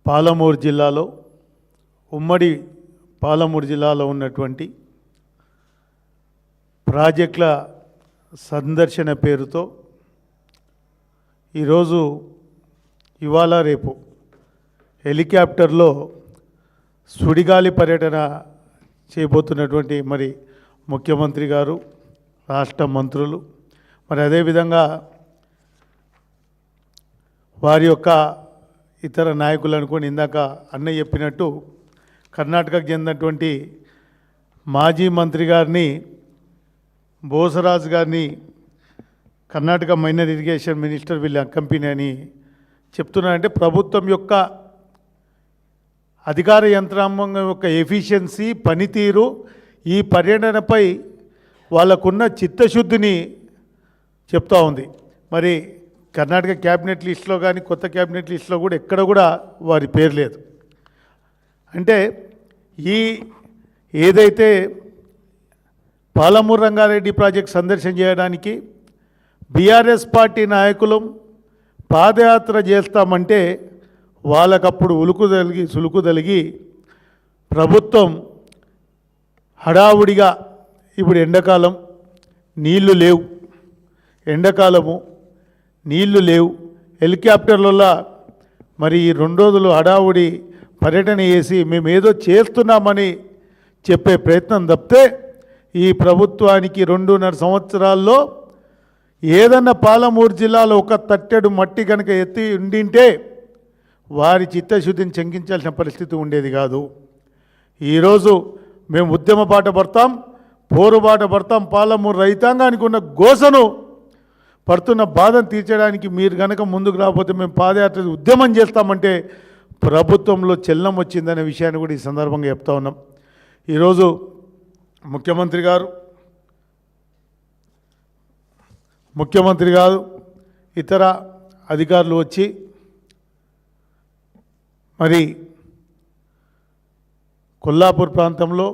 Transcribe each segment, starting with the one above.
పాలమూరు జిల్లాలో ఉమ్మడి పాలమూరు జిల్లాలో ఉన్నటువంటి ప్రాజెక్టుల సందర్శన పేరుతో ఈరోజు ఇవాళ రేపు హెలికాప్టర్లో సుడిగాలి పర్యటన చేయబోతున్నటువంటి మరి ముఖ్యమంత్రి గారు, రాష్ట్ర మంత్రులు, మరి అదేవిధంగా వారి యొక్క ఇతర నాయకులు అనుకోని ఇందాక అన్నయ్య చెప్పినట్టు కర్ణాటకకు చెందినటువంటి మాజీ మంత్రి గారిని, బోసరాజు గారిని కర్ణాటక మైనర్ ఇరిగేషన్ మినిస్టర్ వీళ్ళ కంపెనీ అని చెప్తున్నారంటే ప్రభుత్వం యొక్క అధికార యంత్రాంగం యొక్క ఎఫిషియన్సీ, పనితీరు ఈ పర్యటనపై వాళ్ళకున్న చిత్తశుద్ధిని చెప్తూ ఉంది. మరి కర్ణాటక క్యాబినెట్ లిస్టులో కానీ కొత్త క్యాబినెట్ లిస్టులో కూడా ఎక్కడ కూడా వారి పేరు లేదు. అంటే ఏదైతే పాలమూరు రంగారెడ్డి ప్రాజెక్ట్ సందర్శన చేయడానికి బీఆర్ఎస్ పార్టీ నాయకులు పాదయాత్ర చేస్తామంటే వాళ్ళకప్పుడు సులుకు తలిగి ప్రభుత్వం హడావుడిగా ఇప్పుడు ఎండాకాలం నీళ్లు లేవు, ఎండాకాలము నీళ్లు లేవు, హెలికాప్టర్లలో మరి ఈ 2 రోజులు హడావుడి పర్యటన చేసి మేమేదో చేస్తున్నామని చెప్పే ప్రయత్నం తప్పితే ఈ ప్రభుత్వానికి 2.5 సంవత్సరాల్లో ఏదన్నా పాలమూరు జిల్లాలో ఒక తట్టెడు మట్టి కనుక ఎత్తి ఉండింటే వారి చిత్తశుద్ధిని శంకించాల్సిన పరిస్థితి ఉండేది కాదు. ఈరోజు మేము ఉద్యమ బాట పడతాం, పోరుబాట పడతాం, పాలమూరు రైతాంగానికి ఉన్న గోసను పడుతున్న బాధను తీర్చడానికి మీరు కనుక ముందుకు రాకపోతే మేము పాదయాత్ర ఉద్యమం చేస్తామంటే ప్రభుత్వంలో చెల్లం వచ్చిందనే విషయాన్ని కూడా ఈ సందర్భంగా చెప్తా ఉన్నాం. ఈరోజు ముఖ్యమంత్రి గారు ఇతర అధికారులు వచ్చి మరి కొల్లాపూర్ ప్రాంతంలో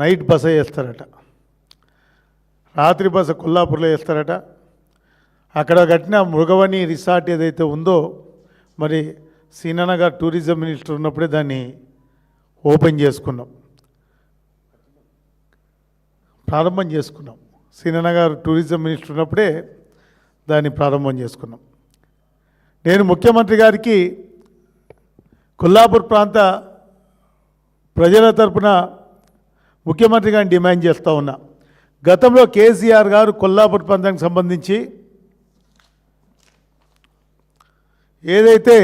నైట్ బస వేస్తారట, రాత్రి బస కొల్లాపూర్లో వేస్తారట. అక్కడ కట్టిన మృగవని రిసార్ట్ ఏదైతే ఉందో మరి సీనన్న గారు టూరిజం మినిస్టర్ ఉన్నప్పుడే దాన్ని ఓపెన్ చేసుకున్నాం, ప్రారంభం చేసుకున్నాం. సీనన్న గారు టూరిజం మినిస్టర్ ఉన్నప్పుడే దాన్ని ప్రారంభం చేసుకున్నాం. నేను ముఖ్యమంత్రి గారికి కొల్లాపూర్ ప్రాంత ప్రజల తరపున ముఖ్యమంత్రి గారిని డిమాండ్ చేస్తూ ఉన్నా. గతంలో కేసీఆర్ గారు కొల్లాపూర్ ప్రాంతానికి సంబంధించి ఏదైతే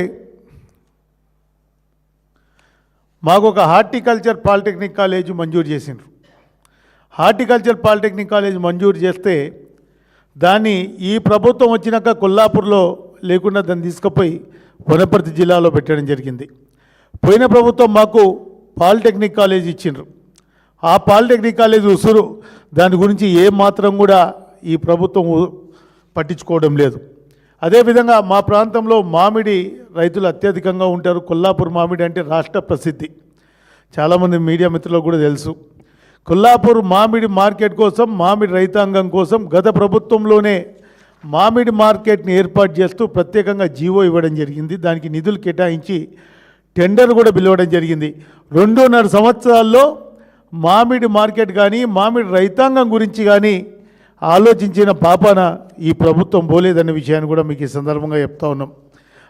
మాకు ఒక హార్టికల్చర్ పాలిటెక్నిక్ కాలేజ్ మంజూరు చేసిండ్రు, హార్టికల్చర్ పాలిటెక్నిక్ కాలేజ్ మంజూరు చేస్తే దాన్ని ఈ ప్రభుత్వం వచ్చినాక కొల్లాపూర్లో లేకుండా దాన్ని తీసుకుపోయి వనపర్తి జిల్లాలో పెట్టడం జరిగింది. పోయిన ప్రభుత్వం మాకు పాలిటెక్నిక్ కాలేజ్ ఇచ్చిండ్రు, ఆ పాలిటెక్నిక్ కాలేజ్ ఉసురు దాని గురించి ఏమాత్రం కూడా ఈ ప్రభుత్వం పట్టించుకోవడం లేదు. అదేవిధంగా మా ప్రాంతంలో మామిడి రైతులు అత్యధికంగా ఉంటారు. కొల్లాపూర్ మామిడి అంటే రాష్ట్ర ప్రసిద్ధి, చాలామంది మీడియా మిత్రులకు కూడా తెలుసు. కొల్లాపూర్ మామిడి మార్కెట్ కోసం, మామిడి రైతాంగం కోసం గత ప్రభుత్వంలోనే మామిడి మార్కెట్ని ఏర్పాటు చేస్తూ ప్రత్యేకంగా జీవో ఇవ్వడం జరిగింది. దానికి నిధులు కేటాయించి టెండర్ కూడా పిలవడం జరిగింది. 2.5 సంవత్సరాల్లో మామిడి మార్కెట్ కానీ మామిడి రైతాంగం గురించి కానీ ఆలోచించిన పాపాన ఈ ప్రభుత్వం పోలేదనే విషయాన్ని కూడా మీకు ఈ సందర్భంగా చెప్తా ఉన్నాం.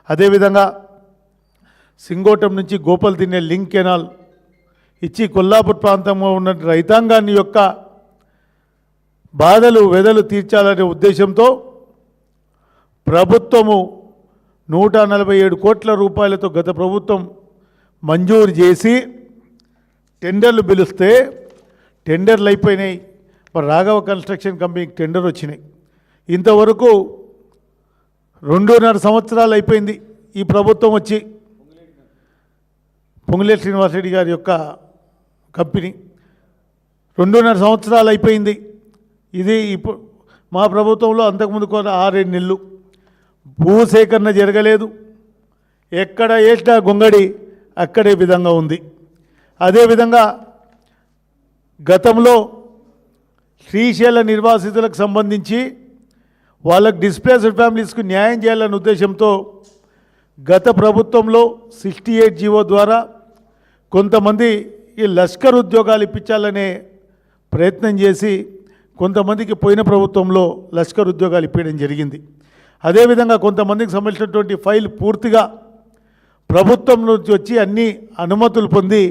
అదేవిధంగా సింగోటం నుంచి గోపాల్ తినే లింక్ కెనాల్ ఇచ్చి కొల్లాపూర్ ప్రాంతంలో ఉన్న రైతాంగాన్ని యొక్క బాధలు వెదలు తీర్చాలనే ఉద్దేశంతో ప్రభుత్వము 147 కోట్ల రూపాయలతో గత ప్రభుత్వం మంజూరు చేసి టెండర్లు పిలిస్తే టెండర్లు అయిపోయినాయి. మరి రాఘవ కన్స్ట్రక్షన్ కంపెనీకి టెండర్ వచ్చినాయి. ఇంతవరకు 2.5 సంవత్సరాలు అయిపోయింది ఈ ప్రభుత్వం వచ్చి. పొంగులేటి శ్రీనివాసరెడ్డి గారి యొక్క కంపెనీ 2.5 సంవత్సరాలు అయిపోయింది. ఇది ఇప్పుడు మా ప్రభుత్వంలో అంతకుముందు 6-7 నెలలు భూసేకరణ జరగలేదు. ఎక్కడ వేసినా గొంగడి అక్కడే విధంగా ఉంది. అదేవిధంగా గతంలో శ్రీశైల నిర్వాసితులకు సంబంధించి వాళ్ళకు డిస్ప్లేస్డ్ ఫ్యామిలీస్కు న్యాయం చేయాలనే ఉద్దేశంతో గత ప్రభుత్వంలో 68 జీవో ద్వారా కొంతమంది ఈ లష్కర్ ఉద్యోగాలు ఇప్పించాలనే ప్రయత్నం చేసి కొంతమందికి పోయిన ప్రభుత్వంలో లష్కర్ ఉద్యోగాలు ఇప్పించడం జరిగింది. అదేవిధంగా కొంతమందికి సంబంధించినటువంటి ఫైల్ పూర్తిగా ప్రభుత్వం నుంచి వచ్చి అన్ని అనుమతులు పొంది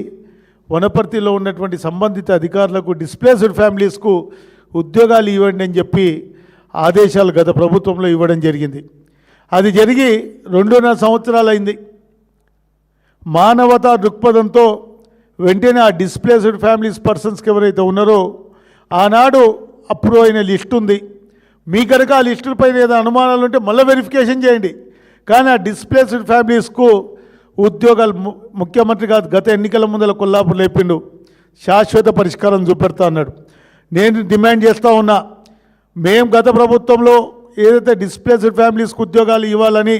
వనపర్తిలో ఉన్నటువంటి సంబంధిత అధికారులకు డిస్ప్లేస్డ్ ఫ్యామిలీస్కు ఉద్యోగాలు ఇవ్వండి అని చెప్పి ఆదేశాలు గత ప్రభుత్వంలో ఇవ్వడం జరిగింది. అది జరిగి 2.5 సంవత్సరాలు అయింది. మానవతా దృక్పథంతో వెంటనే ఆ డిస్ప్లేస్డ్ ఫ్యామిలీస్ పర్సన్స్కి ఎవరైతే ఉన్నారో ఆనాడు అప్రూవ్ అయిన లిస్ట్ ఉంది. మీ కనుక ఆ లిస్టు పైన ఏదైనా అనుమానాలు ఉంటే మళ్ళీ వెరిఫికేషన్ చేయండి. కానీ ఆ డిస్ప్లేస్డ్ ఫ్యామిలీస్కు ఉద్యోగాలు ముఖ్యమంత్రి కాదు గత ఎన్నికల ముందర కొల్లాపూర్ లేపిండు, శాశ్వత పరిష్కారం చూపెడతా అన్నాడు. నేను డిమాండ్ చేస్తూ ఉన్నా, మేము గత ప్రభుత్వంలో ఏదైతే డిస్ప్లేస్డ్ ఫ్యామిలీస్కి ఉద్యోగాలు ఇవ్వాలని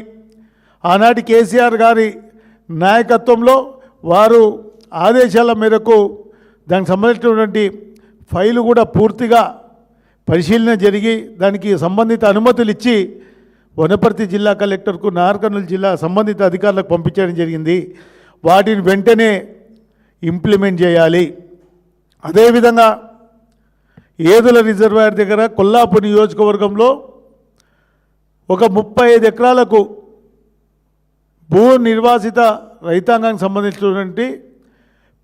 ఆనాటి కేసీఆర్ గారి నాయకత్వంలో వారు ఆదేశాల మేరకు దానికి సంబంధించినటువంటి ఫైలు కూడా పూర్తిగా పరిశీలన జరిగి దానికి సంబంధిత అనుమతులు ఇచ్చి వనపర్తి జిల్లా కలెక్టర్కు, నాగర్ కర్నూలు జిల్లా సంబంధిత అధికారులకు పంపించడం జరిగింది. వాటిని వెంటనే ఇంప్లిమెంట్ చేయాలి. అదేవిధంగా ఏదుల రిజర్వాయర్ దగ్గర కొల్లాపూర్ నియోజకవర్గంలో ఒక 35 ఎకరాలకు భూ నిర్వాసిత రైతాంగానికి సంబంధించినటువంటి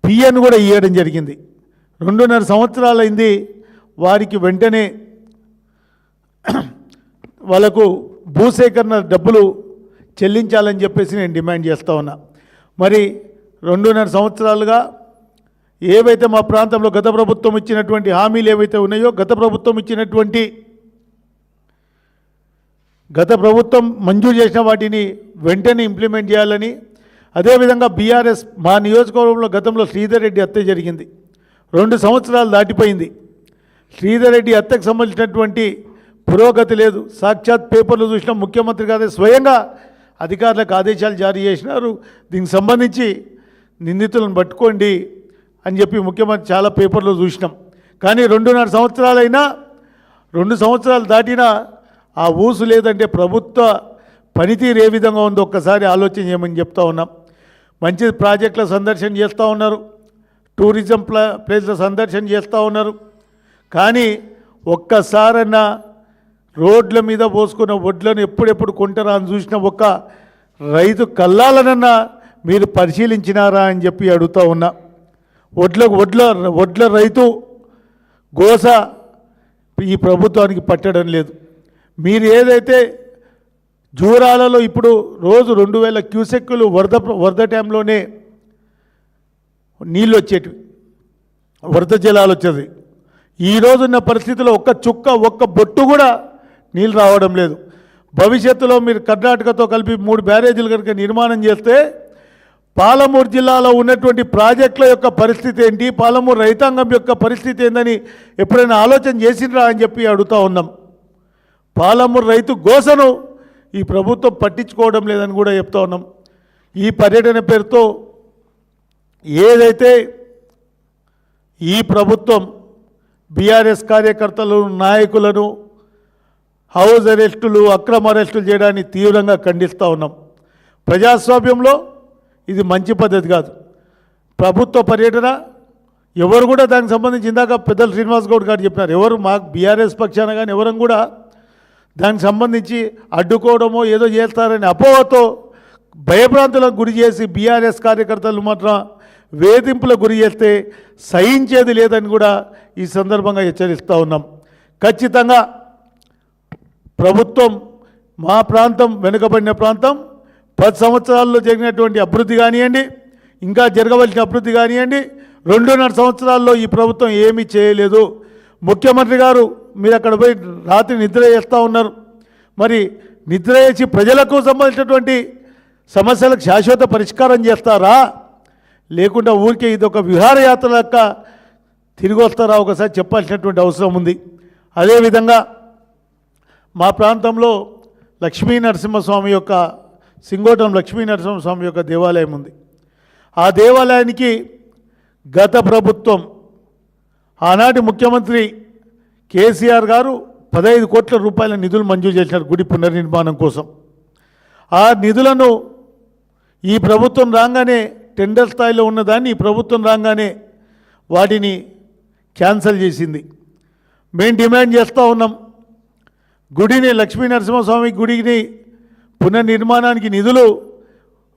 పిఎన్ కూడా ఇవ్వడం జరిగింది. 2.5 సంవత్సరాలైంది. వారికి వెంటనే వాళ్ళకు భూసేకరణ డబ్బులు చెల్లించాలని చెప్పేసి నేను డిమాండ్ చేస్తూ ఉన్నా. మరి 2.5 సంవత్సరాలుగా ఏవైతే మా ప్రాంతంలో గత ప్రభుత్వం ఇచ్చినటువంటి హామీలు ఏవైతే ఉన్నాయో గత ప్రభుత్వం మంజూరు చేసిన వాటిని వెంటనే ఇంప్లిమెంట్ చేయాలని, అదేవిధంగా బీఆర్ఎస్ మా నియోజకవర్గంలో గతంలో శ్రీధర్ రెడ్డి హత్య జరిగింది. 2 సంవత్సరాలు దాటిపోయింది. శ్రీధర్ రెడ్డి హత్యకు సంబంధించినటువంటి పురోగతి లేదు. సాక్షాత్ పేపర్లు చూసిన ముఖ్యమంత్రి గారే స్వయంగా అధికారులకు ఆదేశాలు జారీ చేసినారు. దీనికి సంబంధించి నిందితులను పట్టుకోండి అని చెప్పి ముఖ్యమంత్రి చాలా పేపర్లు చూసినాం. కానీ 2.5 సంవత్సరాలైనా 2 సంవత్సరాలు దాటినా ఆ ఊసు లేదంటే ప్రభుత్వ పనితీరు ఏ విధంగా ఉందో ఒక్కసారి ఆలోచన చేయమని చెప్తా ఉన్నాం. మంచి ప్రాజెక్టుల సందర్శన చేస్తూ ఉన్నారు, టూరిజం ప్లేస్ల సందర్శన చేస్తూ ఉన్నారు. కానీ ఒక్కసారన్నా రోడ్ల మీద పోసుకున్న వడ్లను ఎప్పుడెప్పుడు కొంటారా అని చూసిన ఒక్క రైతు కల్లాలనన్నా మీరు పరిశీలించినారా అని చెప్పి అడుగుతూ ఉన్నా. వడ్ల రైతు గోస ఈ ప్రభుత్వానికి పట్టడం లేదు. మీరు ఏదైతే జూరాలలో ఇప్పుడు రోజు 2000 క్యూసెక్కులు వరద టైంలోనే నీళ్ళు వచ్చేటివి, వరద జలాలు వచ్చేది. ఈ రోజున్న పరిస్థితిలో ఒక్క బొట్టు కూడా నీళ్ళు రావడం లేదు. భవిష్యత్తులో మీరు కర్ణాటకతో కలిపి 3 బ్యారేజీలు కనుక నిర్మాణం చేస్తే పాలమూరు జిల్లాలో ఉన్నటువంటి ప్రాజెక్టుల యొక్క పరిస్థితి ఏంటి, పాలమూరు రైతాంగం యొక్క పరిస్థితి ఏందని ఎప్పుడైనా ఆలోచన చేసినరా అని చెప్పి అడుగుతూ ఉన్నాం. పాలమూరు రైతు గోసను ఈ ప్రభుత్వం పట్టించుకోవడం లేదని కూడా చెప్తా ఉన్నాం. ఈ పర్యటన పేరుతో ఏదైతే ఈ ప్రభుత్వం బీఆర్ఎస్ కార్యకర్తలు నాయకులను హౌస్ అరెస్టులు అక్రమ అరెస్టులు చేయడాన్ని తీవ్రంగా ఖండిస్తూ ఉన్నాం. ప్రజాస్వామ్యంలో ఇది మంచి పద్ధతి కాదు. ప్రభుత్వ పర్యటన ఎవరు కూడా దానికి సంబంధించి ఇందాక పెద్దలు శ్రీనివాస్ గౌడ్ గారు చెప్పినారు, ఎవరు మాకు బీఆర్ఎస్ పక్షాన కానీ ఎవరం కూడా దానికి సంబంధించి అడ్డుకోవడమో ఏదో చేస్తారని అపోహతో భయభ్రాంతులకు గురి చేసి బీఆర్ఎస్ కార్యకర్తలు మాత్రం వేధింపులకు గురి చేస్తే సహించేది లేదని కూడా ఈ సందర్భంగా హెచ్చరిస్తూ ఉన్నాం. ఖచ్చితంగా ప్రభుత్వం మా ప్రాంతం వెనుకబడిన ప్రాంతం 10 సంవత్సరాల్లో జరిగినటువంటి అభివృద్ధి కానివ్వండి, ఇంకా జరగవలసిన అభివృద్ధి కానివ్వండి, 2.5 సంవత్సరాల్లో ఈ ప్రభుత్వం ఏమీ చేయలేదు. ముఖ్యమంత్రి గారు మీరు అక్కడ పోయి రాత్రి నిద్ర చేస్తూ ఉన్నారు. మరి నిద్ర చేసి ప్రజలకు సంబంధించినటువంటి సమస్యలకు శాశ్వత పరిష్కారం చేస్తారా, లేకుండా ఊరికే ఇది ఒక విహారయాత్ర లెక్క తిరిగి వస్తారా ఒకసారి చెప్పాల్సినటువంటి అవసరం ఉంది. అదేవిధంగా మా ప్రాంతంలో లక్ష్మీ నరసింహస్వామి యొక్క సింగోటం లక్ష్మీ నరసింహస్వామి యొక్క దేవాలయం ఉంది. ఆ దేవాలయానికి గత ప్రభుత్వం ఆనాటి ముఖ్యమంత్రి కేసీఆర్ గారు 15 కోట్ల రూపాయల నిధులు మంజూరు చేశారు గుడి పునర్నిర్మాణం కోసం. ఆ నిధులను ఈ ప్రభుత్వం రాగానే టెండర్ స్థాయిలో ఉన్నదాన్ని ఈ ప్రభుత్వం రాగానే వాటిని క్యాన్సిల్ చేసింది. మేము డిమాండ్ చేస్తూ ఉన్నాం, గుడిని లక్ష్మీ నరసింహస్వామి గుడిని పునర్నిర్మాణానికి నిధులు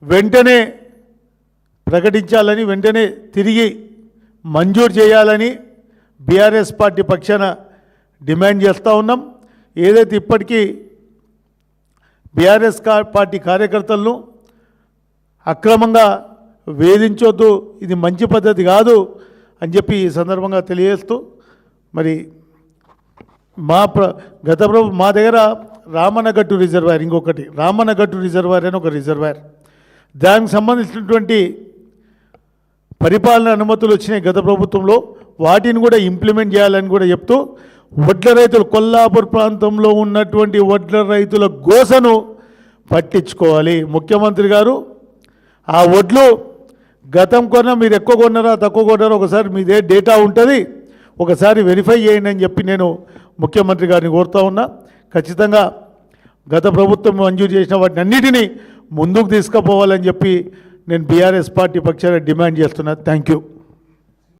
వెంటనే ప్రకటించాలని, వెంటనే తిరిగి మంజూరు చేయాలని బీఆర్ఎస్ పార్టీ పక్షాన డిమాండ్ చేస్తూ ఉన్నాం. ఏదైతే ఇప్పటికీ బీఆర్ఎస్ పార్టీ కార్యకర్తలను అక్రమంగా వేధించొద్దు, ఇది మంచి పద్ధతి కాదు అని చెప్పి ఈ సందర్భంగా తెలియజేస్తూ, మరి మా దగ్గర రామన్నగట్టు రిజర్వాయర్, ఇంకొకటి రామన్నగట్టు రిజర్వాయర్ అని ఒక రిజర్వాయర్, దానికి సంబంధించినటువంటి పరిపాలన అనుమతులు వచ్చినాయి గత ప్రభుత్వంలో, వాటిని కూడా ఇంప్లిమెంట్ చేయాలని కూడా చెప్తూ, వడ్ల రైతులు కొల్లాపూర్ ప్రాంతంలో ఉన్నటువంటి వడ్ల రైతుల గోసను పట్టించుకోవాలి. ముఖ్యమంత్రి గారు ఆ వడ్లు గతం కొన్నా మీరు ఎక్కువ కొన్నారా తక్కువ కొన్నారా ఒకసారి మీదే డేటా ఉంటుంది, ఒకసారి వెరిఫై చేయండి అని చెప్పి నేను ముఖ్యమంత్రి గారిని కోరుతా ఉన్నా. ఖచ్చితంగా గత ప్రభుత్వం మంజూరు చేసిన వాటిని అన్నిటినీ ముందుకు తీసుకుపోవాలని చెప్పి నేను బీఆర్ఎస్ పార్టీ పక్షాన డిమాండ్ చేస్తున్నా. Thank you.